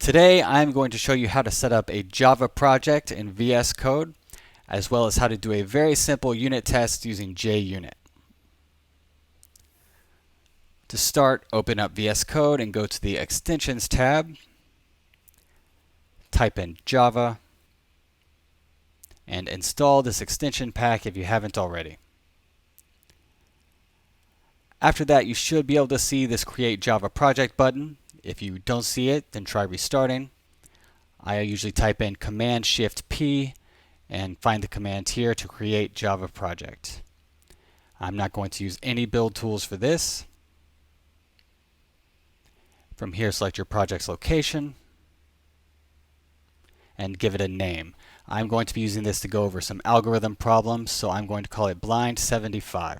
Today I'm going to show you how to set up a Java project in VS Code, as well as how to do a very simple unit test using JUnit. To start, open up VS Code and go to the Extensions tab. Type in Java and install this extension pack if you haven't already. After that, you should be able to see this Create Java Project button. If you don't see it, then try restarting. I usually type in Command-Shift-P and find the command here to create Java project. I'm not going to use any build tools for this. From here, select your project's location and give it a name. I'm going to be using this to go over some algorithm problems, so I'm going to call it blind75.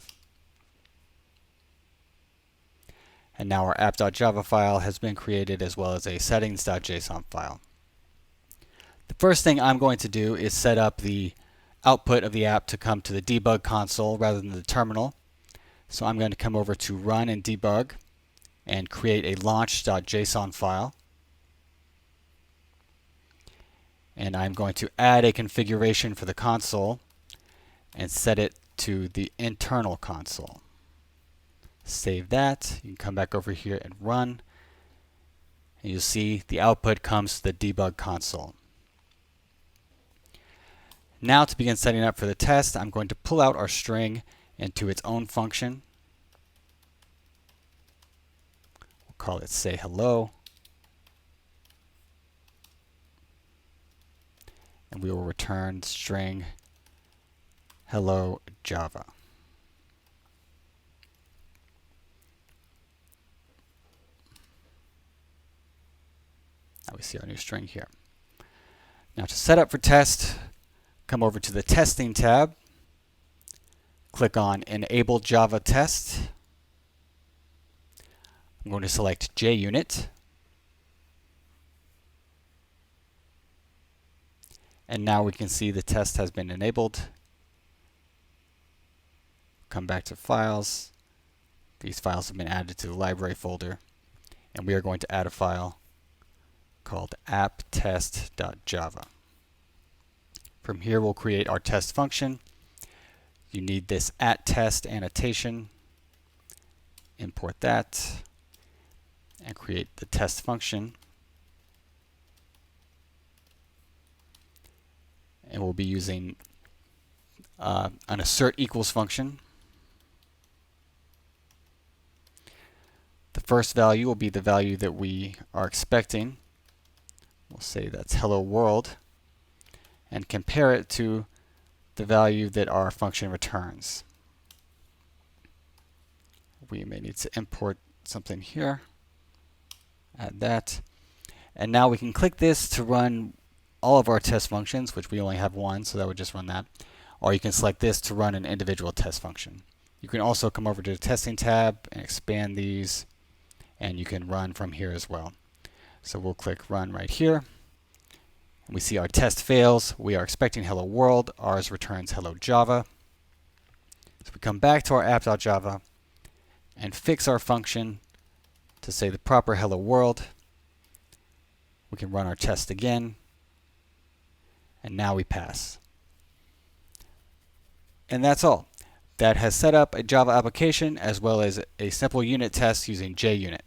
And now our app.java file has been created, as well as a settings.json file. The first thing I'm going to do is set up the output of the app to come to the debug console rather than the terminal. So I'm going to come over to Run and Debug and create a launch.json file. And I'm going to add a configuration for the console and set it to the internal console. Save that. You can come back over here and run. And you'll see the output comes to the debug console. Now to begin setting up for the test, I'm going to pull out our string into its own function. We'll call it say hello. And we will return string hello Java. Now we see our new string here. Now to set up for test, come over to the Testing tab, click on Enable Java Test. I'm going to select JUnit. And now we can see the test has been enabled. Come back to Files. These files have been added to the library folder. And we are going to add a file called apptest.java. From here, we'll create our test function. You need this @test annotation. Import that and create the test function. And we'll be using an assert equals function. The first value will be the value that we are expecting. We'll say that's hello world, and compare it to the value that our function returns. We may need to import something here. Add that. And now we can click this to run all of our test functions, which we only have one, so that would just run that. Or you can select this to run an individual test function. You can also come over to the Testing tab and expand these, and you can run from here as well. So we'll click Run right here. And we see our test fails. We are expecting hello world. Ours returns hello Java. So we come back to our app.java and fix our function to say the proper hello world. We can run our test again. And now we pass. And that's all. That has set up a Java application as well as a simple unit test using JUnit.